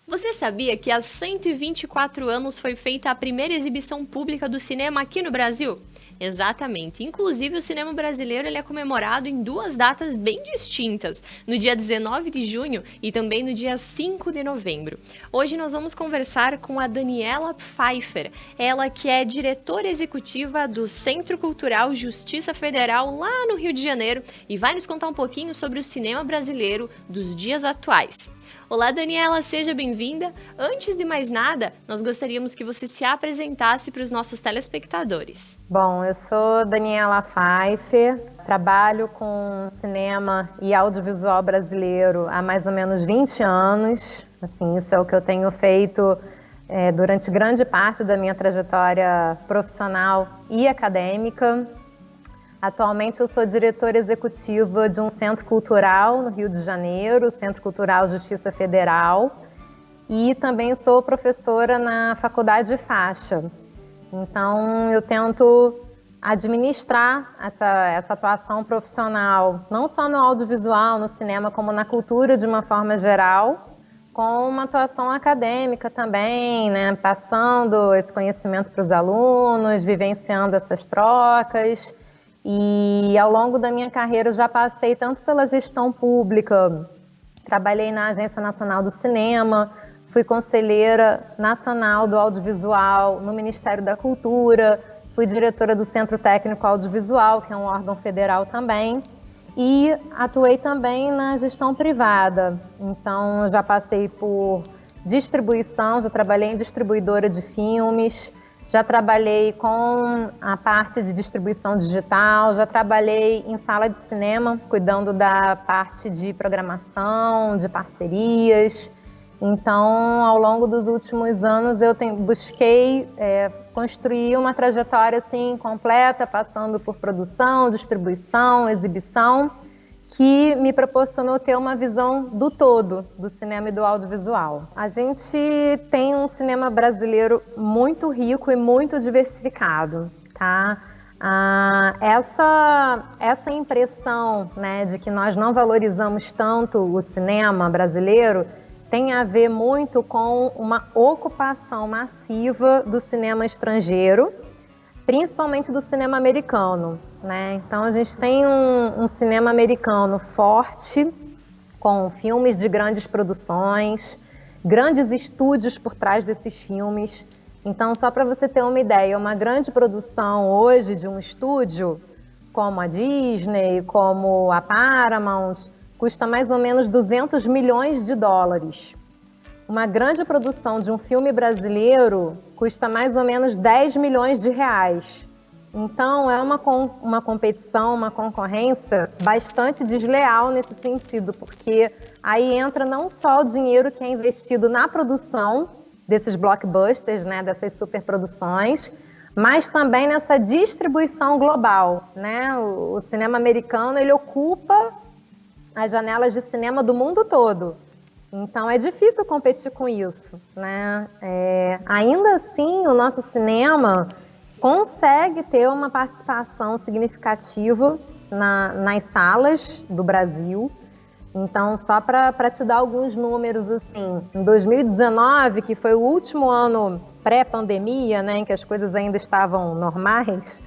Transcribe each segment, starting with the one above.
Você sabia que há 124 anos foi feita a primeira exibição pública do cinema aqui no Brasil? Exatamente. Inclusive, o cinema brasileiro ele é comemorado em duas datas bem distintas, no dia 19 de junho e também no dia 5 de novembro. Hoje nós vamos conversar com a Daniela Pfeiffer, ela que é diretora executiva do Centro Cultural Justiça Federal lá no Rio de Janeiro e vai nos contar um pouquinho sobre o cinema brasileiro dos dias atuais. Olá, Daniela, seja bem-vinda. Antes de mais nada, nós gostaríamos que você se apresentasse para os nossos telespectadores. Bom, eu sou Daniela Pfeiffer, trabalho com cinema e audiovisual brasileiro há mais ou menos 20 anos. Assim, isso é o que eu tenho feito durante grande parte da minha trajetória profissional e acadêmica. Atualmente eu sou diretora executiva de um centro cultural no Rio de Janeiro, o Centro Cultural Justiça Federal, e também sou professora na Faculdade de Faixa. Então eu tento administrar essa atuação profissional, não só no audiovisual, no cinema, como na cultura de uma forma geral, com uma atuação acadêmica também, né? Passando esse conhecimento para os alunos, vivenciando essas trocas. E ao longo da minha carreira eu já passei tanto pela gestão pública, trabalhei na Agência Nacional do Cinema, fui conselheira nacional do audiovisual no Ministério da Cultura, fui diretora do Centro Técnico Audiovisual, que é um órgão federal também, e atuei também na gestão privada. Então já passei por distribuição, já trabalhei em distribuidora de filmes, já trabalhei com a parte de distribuição digital, já trabalhei em sala de cinema, cuidando da parte de programação, de parcerias. Então, ao longo dos últimos anos, eu busquei construir uma trajetória assim, completa, passando por produção, distribuição, exibição, que me proporcionou ter uma visão do todo do cinema e do audiovisual. A gente tem um cinema brasileiro muito rico e muito diversificado, tá? Essa impressão, né, de que nós não valorizamos tanto o cinema brasileiro tem a ver muito com uma ocupação massiva do cinema estrangeiro, principalmente do cinema americano, né? Então a gente tem um cinema americano forte, com filmes de grandes produções, grandes estúdios por trás desses filmes. Então, só para você ter uma ideia, uma grande produção hoje de um estúdio, como a Disney, como a Paramount, custa mais ou menos 200 milhões de dólares. Uma grande produção de um filme brasileiro custa mais ou menos 10 milhões de reais. Então, é uma competição, uma concorrência bastante desleal nesse sentido, porque aí entra não só o dinheiro que é investido na produção desses blockbusters, né, dessas superproduções, mas também nessa distribuição global, né? O cinema americano, ele ocupa as janelas de cinema do mundo todo. Então é difícil competir com isso, né? Ainda assim, o nosso cinema consegue ter uma participação significativa nas salas do Brasil. Então, só para te dar alguns números, assim, em 2019, que foi o último ano pré-pandemia, né, em que as coisas ainda estavam normais,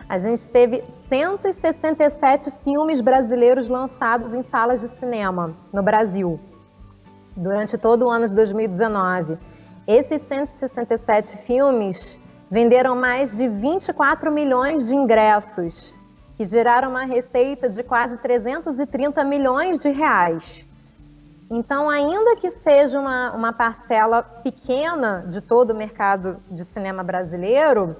a gente teve 167 filmes brasileiros lançados em salas de cinema no Brasil, durante todo o ano de 2019. Esses 167 filmes venderam mais de 24 milhões de ingressos, que geraram uma receita de quase 330 milhões de reais. Então, ainda que seja uma parcela pequena de todo o mercado de cinema brasileiro,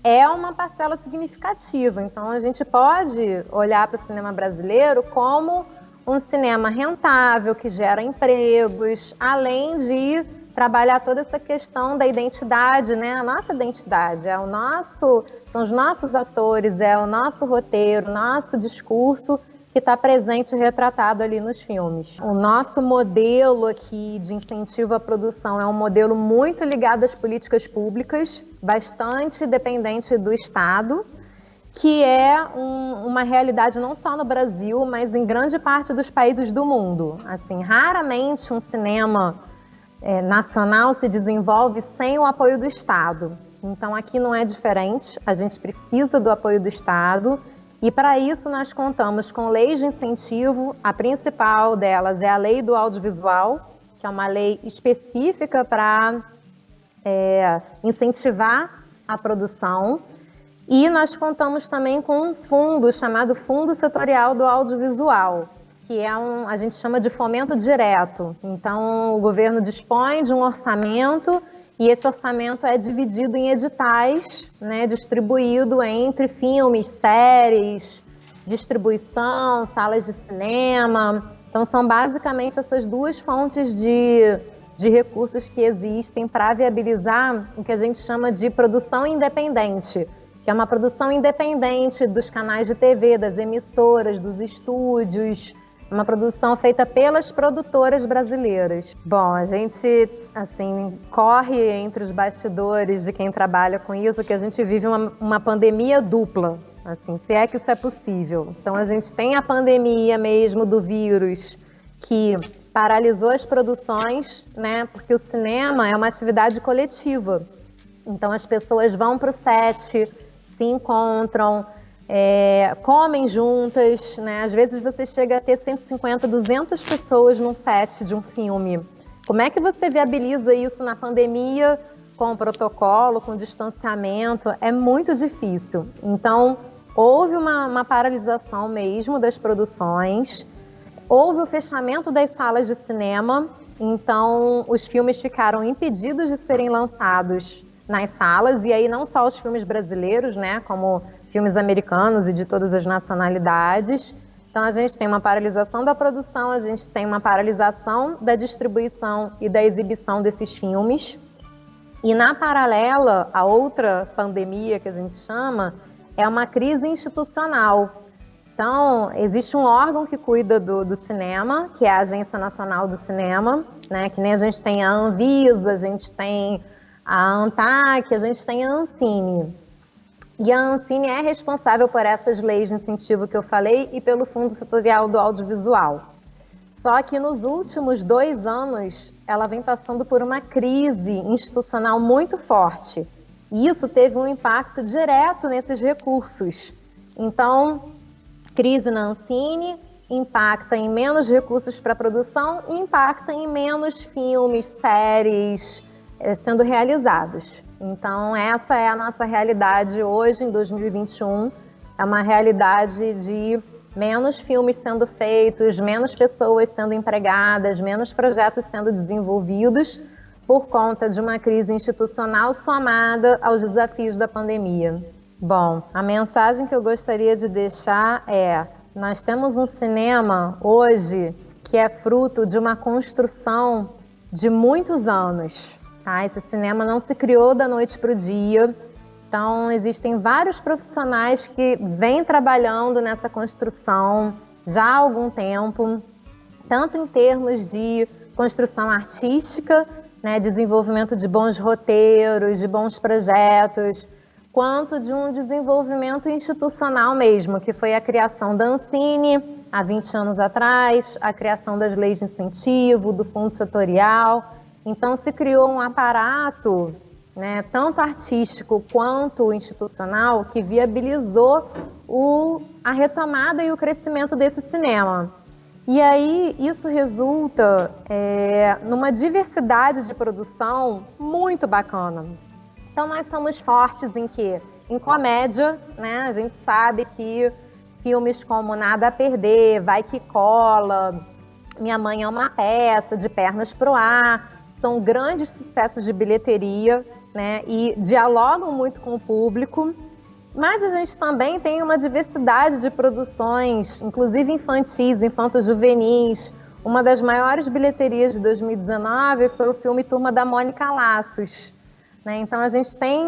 é uma parcela significativa. Então, a gente pode olhar para o cinema brasileiro como um cinema rentável, que gera empregos, além de trabalhar toda essa questão da identidade, né? A nossa identidade, são os nossos atores, é o nosso roteiro, o nosso discurso que está presente e retratado ali nos filmes. O nosso modelo aqui de incentivo à produção é um modelo muito ligado às políticas públicas, bastante dependente do Estado, que é uma realidade não só no Brasil, mas em grande parte dos países do mundo. Assim, raramente um cinema nacional se desenvolve sem o apoio do Estado. Então aqui não é diferente, a gente precisa do apoio do Estado e para isso nós contamos com leis de incentivo. A principal delas é a Lei do Audiovisual, que é uma lei específica para incentivar a produção. E nós contamos também com um fundo chamado Fundo Setorial do Audiovisual, que a gente chama de fomento direto. Então, o governo dispõe de um orçamento e esse orçamento é dividido em editais, né, distribuído entre filmes, séries, distribuição, salas de cinema. Então, são basicamente essas duas fontes de recursos que existem para viabilizar o que a gente chama de produção independente, que é uma produção independente dos canais de TV, das emissoras, dos estúdios, uma produção feita pelas produtoras brasileiras. Bom, a gente, assim, corre entre os bastidores de quem trabalha com isso, que a gente vive uma pandemia dupla, assim, se é que isso é possível. Então, a gente tem a pandemia mesmo do vírus, que paralisou as produções, né, porque o cinema é uma atividade coletiva. Então, as pessoas vão para o set, se encontram, comem juntas, né? Às vezes você chega a ter 150, 200 pessoas num set de um filme. Como é que você viabiliza isso na pandemia, com protocolo, com distanciamento? É muito difícil. Então, houve uma paralisação mesmo das produções, houve o fechamento das salas de cinema, então os filmes ficaram impedidos de serem lançados nas salas, e aí não só os filmes brasileiros, né, como filmes americanos e de todas as nacionalidades. Então a gente tem uma paralisação da produção, a gente tem uma paralisação da distribuição e da exibição desses filmes. E na paralela, a outra pandemia que a gente chama é uma crise institucional. Então, existe um órgão que cuida do cinema, que é a Agência Nacional do Cinema, né, que nem a gente tem a Anvisa, a gente tem a ANTAC, a gente tem a Ancine. E a Ancine é responsável por essas leis de incentivo que eu falei e pelo Fundo Setorial do Audiovisual. Só que nos últimos 2 anos, ela vem passando por uma crise institucional muito forte. E isso teve um impacto direto nesses recursos. Então, crise na Ancine impacta em menos recursos para produção e impacta em menos filmes, séries sendo realizados. Então, essa é a nossa realidade hoje, em 2021. É uma realidade de menos filmes sendo feitos, menos pessoas sendo empregadas, menos projetos sendo desenvolvidos por conta de uma crise institucional somada aos desafios da pandemia. Bom, a mensagem que eu gostaria de deixar é: nós temos um cinema hoje que é fruto de uma construção de muitos anos. Esse cinema não se criou da noite para o dia, então existem vários profissionais que vêm trabalhando nessa construção já há algum tempo, tanto em termos de construção artística, né, desenvolvimento de bons roteiros, de bons projetos, quanto de um desenvolvimento institucional mesmo, que foi a criação da Ancine há 20 anos atrás, a criação das leis de incentivo, do Fundo Setorial. Então, se criou um aparato, né, tanto artístico quanto institucional, que viabilizou a retomada e o crescimento desse cinema. E aí, isso resulta numa diversidade de produção muito bacana. Então, nós somos fortes em quê? Em comédia, né? A gente sabe que filmes como Nada a Perder, Vai Que Cola, Minha Mãe é uma Peça, De Pernas pro Ar, são grandes sucessos de bilheteria, né, e dialogam muito com o público, mas a gente também tem uma diversidade de produções, inclusive infantis, infanto-juvenis. Uma das maiores bilheterias de 2019 foi o filme Turma da Mônica Laços, né? Então a gente tem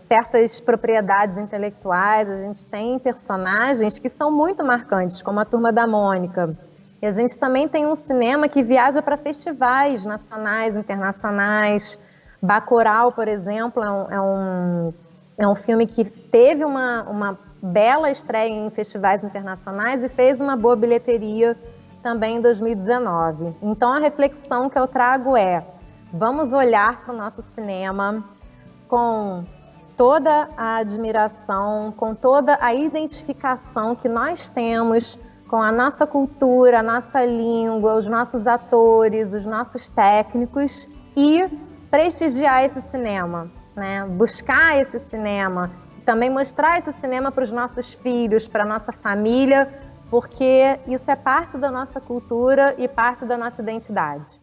certas propriedades intelectuais, a gente tem personagens que são muito marcantes, como a Turma da Mônica. E a gente também tem um cinema que viaja para festivais nacionais, internacionais. Bacurau, por exemplo, é um filme que teve uma bela estreia em festivais internacionais e fez uma boa bilheteria também em 2019. Então a reflexão que eu trago é: vamos olhar para o nosso cinema com toda a admiração, com toda a identificação que nós temos com a nossa cultura, a nossa língua, os nossos atores, os nossos técnicos, e prestigiar esse cinema, né? Buscar esse cinema, também mostrar esse cinema para os nossos filhos, para a nossa família, porque isso é parte da nossa cultura e parte da nossa identidade.